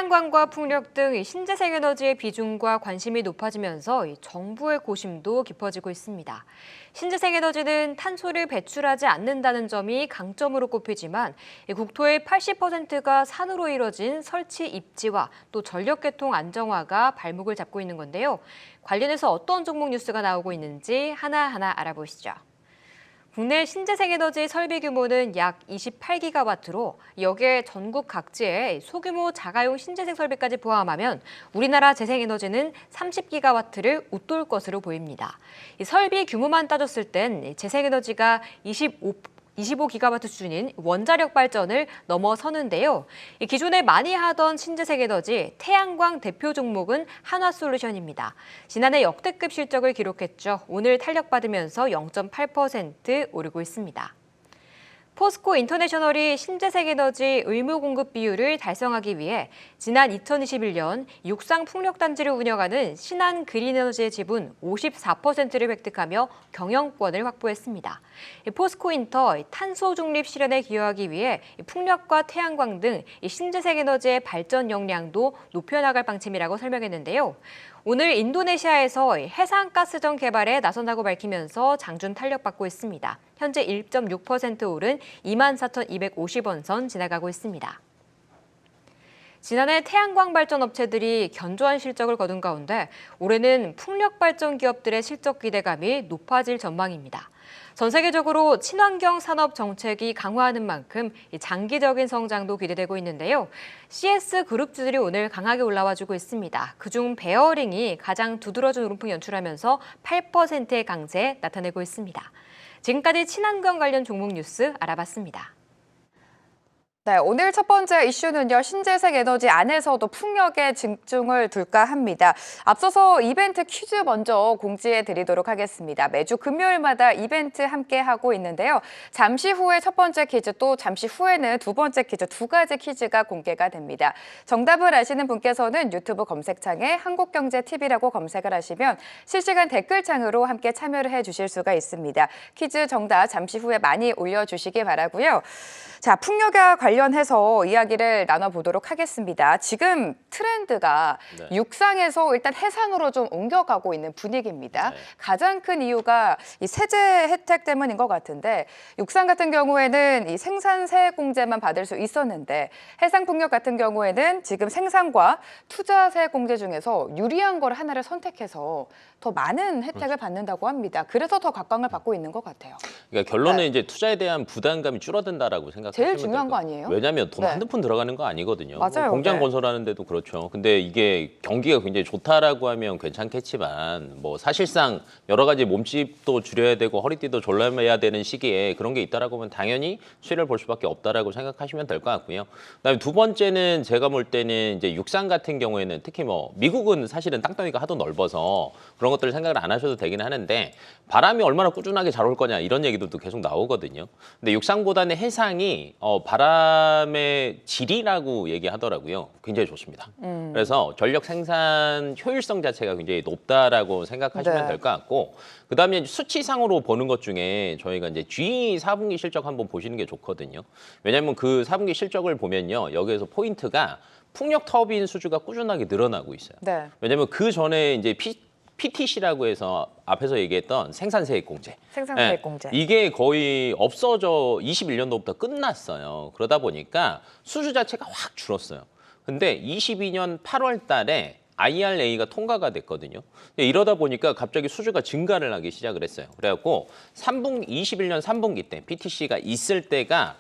태양광과 풍력 등 신재생 에너지의 비중과 관심이 높아지면서 정부의 고심도 깊어지고 있습니다. 신재생 에너지는 탄소를 배출하지 않는다는 점이 강점으로 꼽히지만 국토의 80%가 산으로 이뤄진 설치 입지와 또 전력 개통 안정화가 발목을 잡고 있는 건데요. 관련해서 어떤 종목 뉴스가 나오고 있는지 하나하나 알아보시죠. 국내 신재생 에너지 설비 규모는 약 28기가와트로 여기에 전국 각지의 소규모 자가용 신재생 설비까지 포함하면 우리나라 재생에너지는 30기가와트를 웃돌 것으로 보입니다. 이 설비 규모만 따졌을 땐 재생에너지가 25기가와트 수준인 원자력 발전을 넘어서는데요. 기존에 많이 하던 신재생 에너지 태양광 대표 종목은 한화솔루션입니다. 지난해 역대급 실적을 기록했죠. 오늘 탄력받으면서 0.8% 오르고 있습니다. 포스코 인터내셔널이 신재생 에너지 의무 공급 비율을 달성하기 위해 지난 2021년 육상 풍력단지를 운영하는 신한 그린에너지의 지분 54%를 획득하며 경영권을 확보했습니다. 포스코 인터 탄소 중립 실현에 기여하기 위해 풍력과 태양광 등 신재생 에너지의 발전 역량도 높여나갈 방침이라고 설명했는데요. 오늘 인도네시아에서 해상가스전 개발에 나선다고 밝히면서 장중 탄력받고 있습니다. 현재 1.6% 오른 24,250원 선 지나가고 있습니다. 지난해 태양광 발전 업체들이 견조한 실적을 거둔 가운데 올해는 풍력 발전 기업들의 실적 기대감이 높아질 전망입니다. 전 세계적으로 친환경 산업 정책이 강화하는 만큼 장기적인 성장도 기대되고 있는데요. CS 그룹주들이 오늘 강하게 올라와주고 있습니다. 그중 베어링이 가장 두드러진 오름폭 연출하면서 8%의 강세 나타내고 있습니다. 지금까지 친환경 관련 종목 뉴스 알아봤습니다. 네, 오늘 첫 번째 이슈는요. 신재생 에너지 안에서도 풍력에 집중을 둘까 합니다. 앞서서 이벤트 퀴즈 먼저 공지해 드리도록 하겠습니다. 매주 금요일마다 이벤트 함께 하고 있는데요. 잠시 후에 첫 번째 퀴즈 또 잠시 후에는 두 번째 퀴즈 두 가지 퀴즈가 공개가 됩니다. 정답을 아시는 분께서는 유튜브 검색창에 한국경제TV라고 검색을 하시면 실시간 댓글창으로 함께 참여를 해 주실 수가 있습니다. 퀴즈 정답 잠시 후에 많이 올려주시기 바라고요. 자, 풍력과 관련해서 이야기를 나눠보도록 하겠습니다. 지금 트렌드가 육상에서 일단 해상으로 좀 옮겨가고 있는 분위기입니다. 가장 큰 이유가 이 세제 혜택 때문인 것 같은데 육상 같은 경우에는 이 생산 세액 공제만 받을 수 있었는데 해상 풍력 같은 경우에는 지금 생산과 투자 세액 공제 중에서 유리한 걸 하나를 선택해서 더 많은 혜택을 받는다고 합니다. 그래서 더 각광을 받고 있는 것 같아요. 그러니까 결론은 이제 투자에 대한 부담감이 줄어든다라고 생각하시면 제일 중요한 거 아니에요? 왜냐하면 돈 한두 푼 들어가는 거 아니거든요. 맞아요. 뭐 공장 건설하는 데도 그렇죠. 근데 이게 경기가 굉장히 좋다라고 하면 괜찮겠지만 뭐 사실상 여러 가지 몸집도 줄여야 되고 허리띠도 졸라매야 되는 시기에 그런 게 있다라고 하면 당연히 수혜를 볼 수밖에 없다라고 생각하시면 될 것 같고요. 그다음에 두 번째는 제가 볼 때는 이제 육상 같은 경우에는 특히 뭐 미국은 사실은 땅덩이가 하도 넓어서 그런 것들을 생각을 안 하셔도 되긴 하는데 바람이 얼마나 꾸준하게 잘 올 거냐 이런 얘기들도 계속 나오거든요. 근데 육상보다는 해상이 바람의 질이라고 얘기하더라고요. 굉장히 좋습니다. 그래서 전력 생산 효율성 자체가 굉장히 높다라고 생각하시면 될 것 같고 그다음에 수치상으로 보는 것 중에 저희가 이제 G 4분기 실적 한번 보시는 게 좋거든요. 왜냐하면 그 4분기 실적을 보면요. 여기에서 포인트가 풍력 터빈 수주가 꾸준하게 늘어나고 있어요. 왜냐하면 그 전에 이제 PTC라고 해서 앞에서 얘기했던 생산세액 공제. 생산세액 공제. 이게 거의 없어져 21년도부터 끝났어요. 그러다 보니까 수주 자체가 확 줄었어요. 근데 22년 8월 달에 IRA가 통과가 됐거든요. 이러다 보니까 갑자기 수주가 증가를 하기 시작을 했어요. 그래갖고 21년 3분기 때 PTC가 있을 때가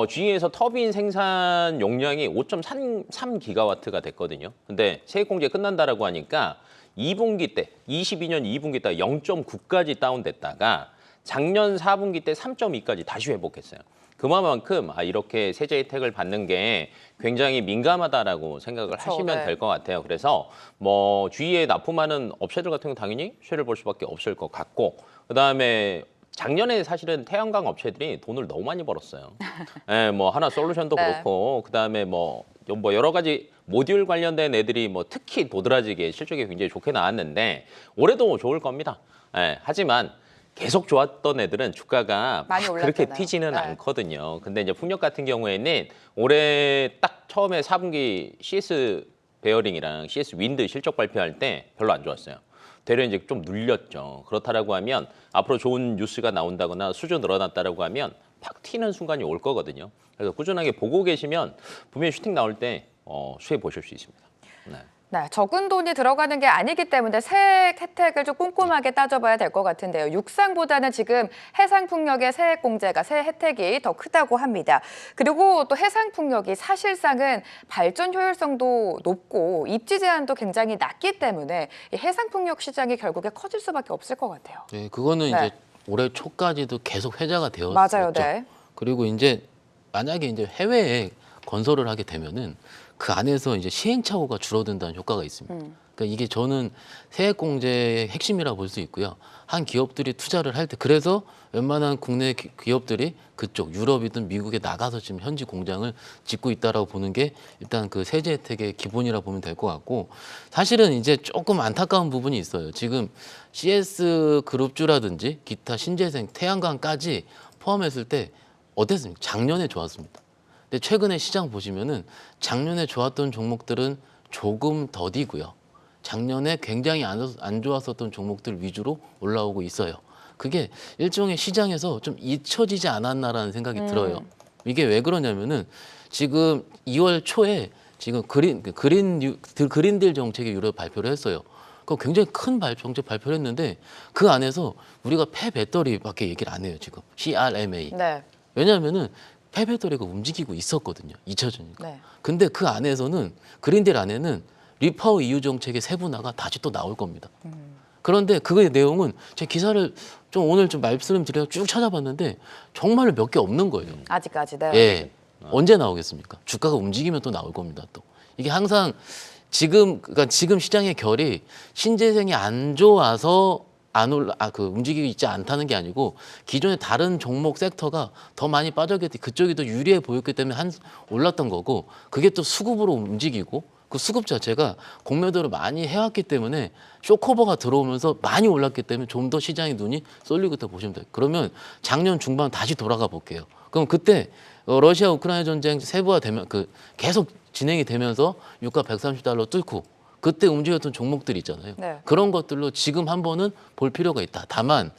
GE에서 터빈 생산 용량이 5.3기가와트가 됐거든요. 근데 세액 공제 끝난다라고 하니까 2분기 때, 22년 2분기 때 0.9까지 다운됐다가 작년 4분기 때 3.2까지 다시 회복했어요. 그만큼 이렇게 세제 혜택을 받는 게 굉장히 민감하다라고 생각을 하시면 될 것 같아요. 그래서 뭐 주위에 납품하는 업체들 같은 경우 당연히 수혜를 볼 수밖에 없을 것 같고 그다음에 작년에 사실은 태양광 업체들이 돈을 너무 많이 벌었어요. 네, 뭐 한화솔루션도 그렇고 그다음에 뭐 여러 가지 모듈 관련된 애들이 뭐 특히 도드라지게 실적이 굉장히 좋게 나왔는데 올해도 좋을 겁니다. 네, 하지만 계속 좋았던 애들은 주가가 많이 막 그렇게 올랐잖아요. 튀지는 네. 않거든요. 근데 이제 풍력 같은 경우에는 올해 딱 처음에 4분기 CS 베어링이랑 CS 윈드 실적 발표할 때 별로 안 좋았어요. 되려 이제 좀 눌렸죠. 그렇다라고 하면 앞으로 좋은 뉴스가 나온다거나 수주 늘어났다라고 하면 팍 튀는 순간이 올 거거든요. 그래서 꾸준하게 보고 계시면 분명히 슈팅 나올 때 수혜 보실 수 있습니다. 네. 네, 적은 돈이 들어가는 게 아니기 때문에 세액 혜택을 좀 꼼꼼하게 따져봐야 될 것 같은데요. 육상보다는 지금 해상풍력의 세액공제가 세 혜택이 더 크다고 합니다. 그리고 또 해상풍력이 사실상은 발전 효율성도 높고 입지 제한도 굉장히 낮기 때문에 이 해상풍력 시장이 결국에 커질 수밖에 없을 것 같아요. 네, 그거는 네. 이제 올해 초까지도 계속 회자가 되었죠. 맞아요, 네. 그리고 이제 만약에 이제 해외에 건설을 하게 되면은 그 안에서 이제 시행착오가 줄어든다는 효과가 있습니다. 그러니까 이게 저는 세액공제의 핵심이라 볼 수 있고요. 한 기업들이 투자를 할 때 그래서 웬만한 국내 기업들이 그쪽 유럽이든 미국에 나가서 지금 현지 공장을 짓고 있다라고 보는 게 일단 그 세제 혜택의 기본이라 보면 될 것 같고 사실은 이제 조금 안타까운 부분이 있어요. 지금 CS 그룹주라든지 기타 신재생, 태양광까지 포함했을 때 어땠습니까? 작년에 좋았습니다. 근데 최근에 시장 보시면은 작년에 좋았던 종목들은 조금 더디고요. 작년에 굉장히 안 좋았었던 종목들 위주로 올라오고 있어요. 그게 일종의 시장에서 좀 잊혀지지 않았나라는 생각이 들어요. 이게 왜 그러냐면은 지금 2월 초에 지금 그린딜 정책의 유럽 발표를 했어요. 그 굉장히 큰 정책 발표를 했는데 그 안에서 우리가 폐배터리밖에 얘기를 안 해요 지금 CRMA. 네. 왜냐하면은 폐배터리가 움직이고 있었거든요. 잊혀지니까. 네. 근데 그 안에서는 그린딜 안에는 리파워 EU 정책의 세분화가 다시 또 나올 겁니다. 그런데 그거의 내용은 제 기사를 좀 오늘 좀 말씀드려서 쭉 찾아봤는데 정말로 몇 개 없는 거예요. 아직까지, 네. 예. 언제 나오겠습니까? 주가가 움직이면 또 나올 겁니다. 또 이게 항상 그러니까 지금 시장의 결이 신재생이 안 좋아서 움직이고 있지 않다는 게 아니고 기존의 다른 종목 섹터가 더 많이 빠졌기 때문에 그쪽이 더 유리해 보였기 때문에 올랐던 거고 그게 또 수급으로 움직이고 그 수급 자체가 공매도를 많이 해왔기 때문에 쇼커버가 들어오면서 많이 올랐기 때문에 좀 더 시장의 눈이 쏠리고 있다고 보시면 돼요. 그러면 작년 중반 다시 돌아가 볼게요. 그럼 그때 러시아 우크라이나 전쟁 세부화되면 계속 진행이 되면서 유가 130달러 뚫고 그때 움직였던 종목들 있잖아요. 네. 그런 것들로 지금 한 번은 볼 필요가 있다. 다만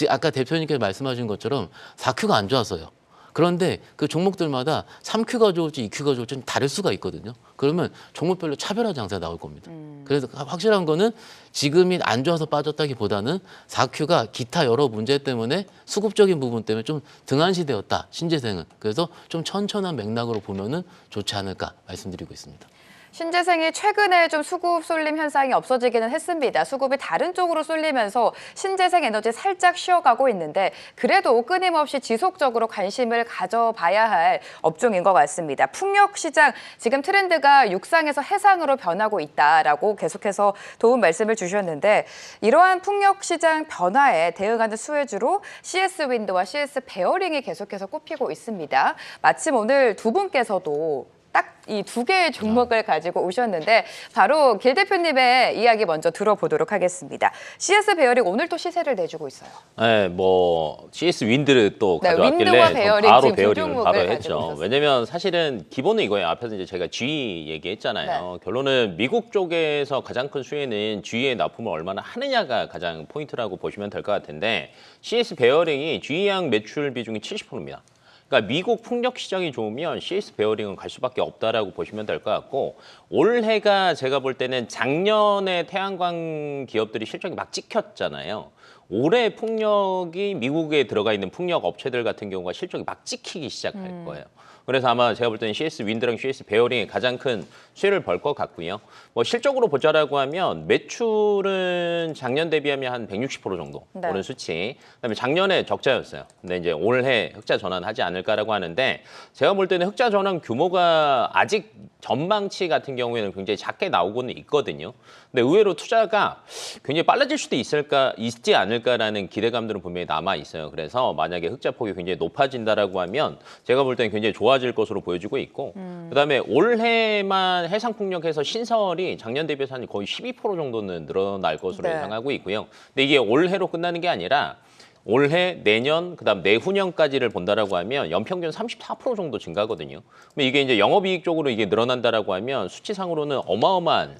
아까 대표님께서 말씀하신 것처럼 4Q가 안 좋았어요. 그런데 그 종목들마다 3Q가 좋을지 2Q가 좋을지 는 다를 수가 있거든요. 그러면 종목별로 차별화 장세가 나올 겁니다. 그래서 확실한 거는 지금이 안 좋아서 빠졌다기보다는 4Q가 기타 여러 문제 때문에 수급적인 부분 때문에 좀 등한시되었다. 신재생은. 그래서 좀 천천한 맥락으로 보면은 좋지 않을까 말씀드리고 있습니다. 신재생이 최근에 좀 수급 쏠림 현상이 없어지기는 했습니다. 수급이 다른 쪽으로 쏠리면서 신재생 에너지 살짝 쉬어가고 있는데 그래도 끊임없이 지속적으로 관심을 가져봐야 할 업종인 것 같습니다. 풍력 시장 지금 트렌드가 육상에서 해상으로 변하고 있다라고 계속해서 도움 말씀을 주셨는데 이러한 풍력 시장 변화에 대응하는 수혜주로 CS 윈드와 CS 베어링이 계속해서 꼽히고 있습니다. 마침 오늘 두 분께서도 딱 이 두 개의 종목을 가지고 오셨는데 바로 길 대표님의 이야기 먼저 들어보도록 하겠습니다. CS 베어링 오늘 또 시세를 내주고 있어요. 네, 뭐 CS 윈드를 또 네, 가져왔길래 윈드와 베어링 바로 지금 두 베어링을 종목을 바로 가지고 했죠. 오셨어요. 왜냐면 사실은 기본은 이거예요. 앞에서 이제 제가 GE 얘기했잖아요. 결론은 미국 쪽에서 가장 큰 수혜는 GE의 납품을 얼마나 하느냐가 가장 포인트라고 보시면 될 것 같은데 CS 베어링이 GE양 매출 비중이 70%입니다. 그러니까 미국 풍력 시장이 좋으면 CS 베어링은 갈 수밖에 없다라고 보시면 될 것 같고 올해가 제가 볼 때는 작년에 태양광 기업들이 실적이 막 찍혔잖아요. 올해 풍력이 미국에 들어가 있는 풍력 업체들 같은 경우가 실적이 막 찍히기 시작할 거예요. 그래서 아마 제가 볼 때는 CS 윈드랑 CS 베어링이 가장 큰 수혜를 벌 것 같고요. 뭐 실적으로 보자라고 하면 매출은 작년 대비하면 한 160% 정도 네. 오른 수치. 그다음에 작년에 적자였어요. 근데 이제 올해 흑자 전환하지 않을까라고 하는데 제가 볼 때는 흑자 전환 규모가 아직 전망치 같은 경우에는 굉장히 작게 나오고는 있거든요. 근데 의외로 투자가 굉장히 빨라질 수도 있지 않을까라는 기대감들은 분명히 남아 있어요. 그래서 만약에 흑자 폭이 굉장히 높아진다라고 하면 제가 볼 때는 굉장히 좋아질 것으로 보여지고 있고 그다음에 올해만 해상풍력에서 신설이 작년 대비해서 한 거의 12% 정도는 늘어날 것으로 네. 예상하고 있고요. 근데 이게 올해로 끝나는 게 아니라 올해, 내년, 그다음 내후년까지를 본다라고 하면 연평균 34% 정도 증가거든요. 그럼 이게 이제 영업이익 쪽으로 이게 늘어난다라고 하면 수치상으로는 어마어마한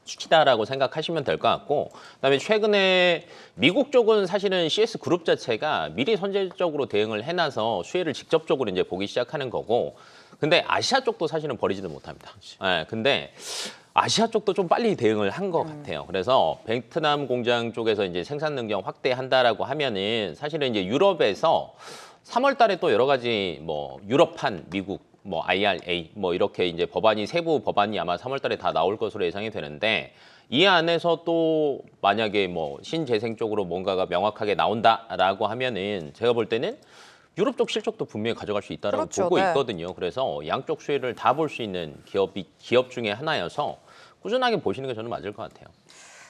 수치다라고 생각하시면 될 것 같고, 그다음에 최근에 미국 쪽은 사실은 CS 그룹 자체가 미리 선제적으로 대응을 해놔서 수혜를 직접적으로 이제 보기 시작하는 거고, 근데 아시아 쪽도 사실은 버리지는 못합니다. 네, 근데 아시아 쪽도 좀 빨리 대응을 한 것 같아요. 그래서 베트남 공장 쪽에서 이제 생산 능력 확대한다라고 하면은 사실은 이제 유럽에서 3월 달에 또 여러 가지 뭐 유럽판, 미국, 뭐 IRA 뭐 이렇게 이제 법안이 세부 법안이 아마 3월 달에 다 나올 것으로 예상이 되는데 이 안에서 또 만약에 뭐 신재생 쪽으로 뭔가가 명확하게 나온다라고 하면은 제가 볼 때는 유럽 쪽 실적도 분명히 가져갈 수 있다라고 그렇죠, 보고 네. 있거든요. 그래서 양쪽 수혜를 다 볼 수 있는 기업 중에 하나여서 꾸준하게 보시는 게 저는 맞을 것 같아요.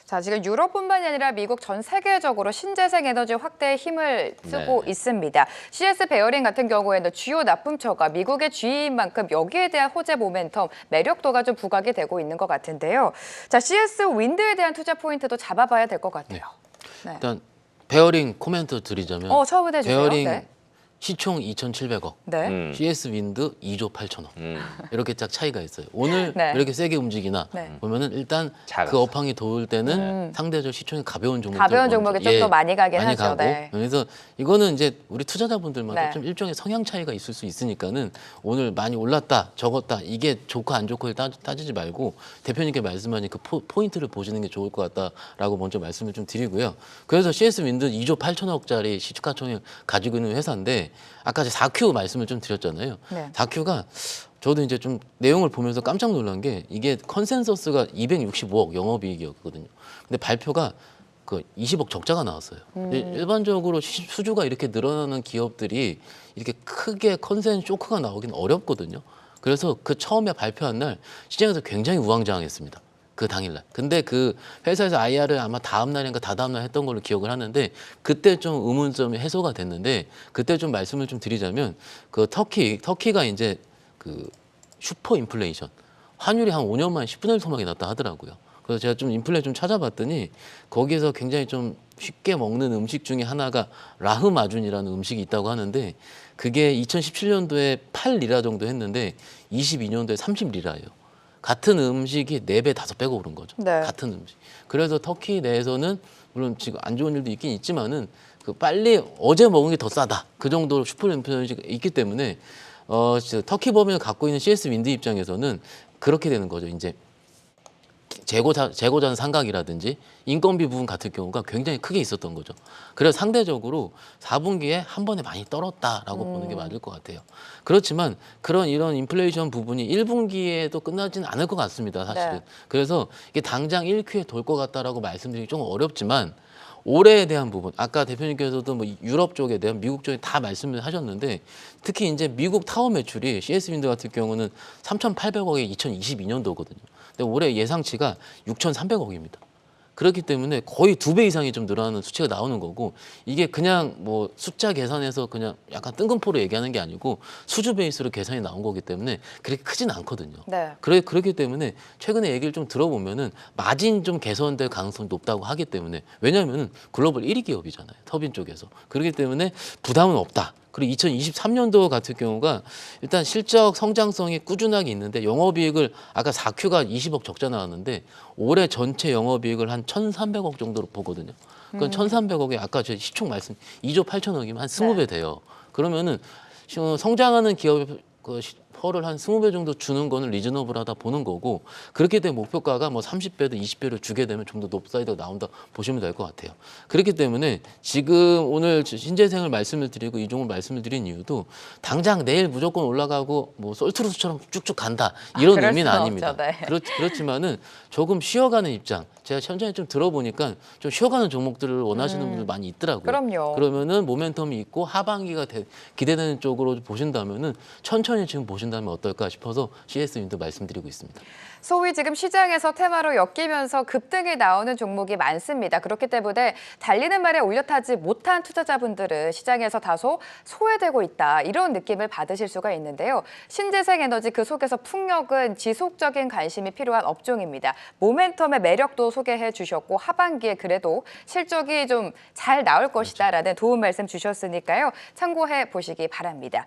자, 지금 유럽뿐만이 아니라 미국 전 세계적으로 신재생 에너지 확대에 힘을 쓰고 네. 있습니다. CS 베어링 같은 경우에는 주요 납품처가 미국의 G인 만큼 여기에 대한 호재 모멘텀, 매력도가 좀 부각이 되고 있는 것 같은데요. 자, CS 윈드에 대한 투자 포인트도 잡아봐야 될 것 같아요. 네. 일단 베어링 코멘트 드리자면 처음 해주세요. 베어링 네. 시총 2,700억, 네. CS 윈드 2조 8천억 이렇게 딱 차이가 있어요. 오늘 네. 이렇게 세게 움직이나 네. 보면은 일단 작았어. 그 업황이 도울 때는 상대적 시총이 가벼운 종목 가벼운 종목이 좀 더 많이 가긴 하죠. 가고 네. 그래서 이거는 이제 우리 투자자분들마다 네. 좀 일종의 성향 차이가 있을 수 있으니까는 오늘 많이 올랐다 적었다 이게 좋고 안 좋고를 따지지 말고 대표님께 말씀하신 그 포인트를 보시는 게 좋을 것 같다라고 먼저 말씀을 좀 드리고요. 그래서 CS 윈드 2조 8천억짜리 시가총액 가지고 있는 회사인데 아까 4Q 말씀을 좀 드렸잖아요. 네. 4Q가 저도 이제 좀 내용을 보면서 깜짝 놀란 게 이게 컨센서스가 265억 영업이익이었거든요. 근데 발표가 그 20억 적자가 나왔어요. 일반적으로 수주가 이렇게 늘어나는 기업들이 이렇게 크게 컨센 쇼크가 나오긴 어렵거든요. 그래서 그 처음에 발표한 날 시장에서 굉장히 우왕좌왕했습니다. 그 당일날. 근데 그 회사에서 IR을 아마 다음 날인가 다다음 날 했던 걸로 기억을 하는데 그때 좀 의문점이 해소가 됐는데 그때 좀 말씀을 좀 드리자면 그 터키가 이제 그 슈퍼 인플레이션 환율이 한 5년 만에 10분의 1 토막이 났다 하더라고요. 그래서 제가 좀 인플레 좀 찾아봤더니 거기에서 굉장히 좀 쉽게 먹는 음식 중에 하나가 라흐마준이라는 음식이 있다고 하는데 그게 2017년도에 8리라 정도 했는데 22년도에 30리라예요. 같은 음식이 4배, 5배가 오른 거죠. 네. 같은 음식. 그래서 터키 내에서는 물론 지금 안 좋은 일도 있긴 있지만은 그 빨리 어제 먹은 게 더 싸다. 그 정도로 슈퍼인플레이션이 있기 때문에 진짜 터키 법인을 갖고 있는 CS 윈드 입장에서는 그렇게 되는 거죠. 이제 재고자산 상각이라든지 인건비 부분 같은 경우가 굉장히 크게 있었던 거죠. 그래서 상대적으로 4분기에 한 번에 많이 떨었다라고 보는 게 맞을 것 같아요. 그렇지만 이런 인플레이션 부분이 1분기에도 끝나지는 않을 것 같습니다. 사실은. 네. 그래서 이게 당장 1Q에 돌 것 같다라고 말씀드리기 좀 어렵지만 올해에 대한 부분, 아까 대표님께서도 뭐 유럽 쪽에 대한 미국 쪽에 다 말씀을 하셨는데 특히 이제 미국 타워 매출이 CS 윈드 같은 경우는 3,800억이 2022년도거든요. 근데 올해 예상치가 6,300억입니다. 그렇기 때문에 거의 2배 이상이 좀 늘어나는 수치가 나오는 거고 이게 그냥 뭐 숫자 계산해서 그냥 약간 뜬금포로 얘기하는 게 아니고 수주 베이스로 계산이 나온 거기 때문에 그렇게 크진 않거든요. 네. 그렇기 때문에 최근에 얘기를 좀 들어보면은 마진 좀 개선될 가능성이 높다고 하기 때문에 왜냐하면은 글로벌 1위 기업이잖아요. 터빈 쪽에서. 그렇기 때문에 부담은 없다. 그리고 2023년도 같은 경우가 일단 실적 성장성이 꾸준하게 있는데 영업이익을 아까 4Q가 20억 적자 나왔는데 올해 전체 영업이익을 한 1,300억 정도로 보거든요. 그건 1,300억에 아까 제 시총 말씀 2조 8천억이면 한 20배 돼요. 그러면은 성장하는 기업 펄을 한 20배 정도 주는 거는 리즈너블하다 보는 거고 그렇게 되면 목표가가 뭐 30배도 20배를 주게 되면 좀 더 높사이드가 나온다 보시면 될 것 같아요. 그렇기 때문에 지금 오늘 신재생을 말씀을 드리고 이종을 말씀을 드린 이유도 당장 내일 무조건 올라가고 뭐 솔트루스처럼 쭉쭉 간다 이런 그럴 의미는 수는 아닙니다. 없죠, 네. 그렇지만은 조금 쉬어가는 입장 제가 현장에 좀 들어보니까 좀 쉬어가는 종목들을 원하시는 분들 많이 있더라고요. 그럼요. 그러면은 모멘텀이 있고 하반기가 기대되는 쪽으로 보신다면은 천천히 지금 보신다면 어떨까 싶어서 CS님도 말씀드리고 있습니다. 소위 지금 시장에서 테마로 엮이면서 급등이 나오는 종목이 많습니다. 그렇기 때문에 달리는 말에 올려타지 못한 투자자분들은 시장에서 다소 소외되고 있다. 이런 느낌을 받으실 수가 있는데요. 신재생 에너지 그 속에서 풍력은 지속적인 관심이 필요한 업종입니다. 모멘텀의 매력도 소개해 주셨고 하반기에 그래도 실적이 좀 잘 나올 것이다라는 도움 말씀 주셨으니까요. 참고해 보시기 바랍니다.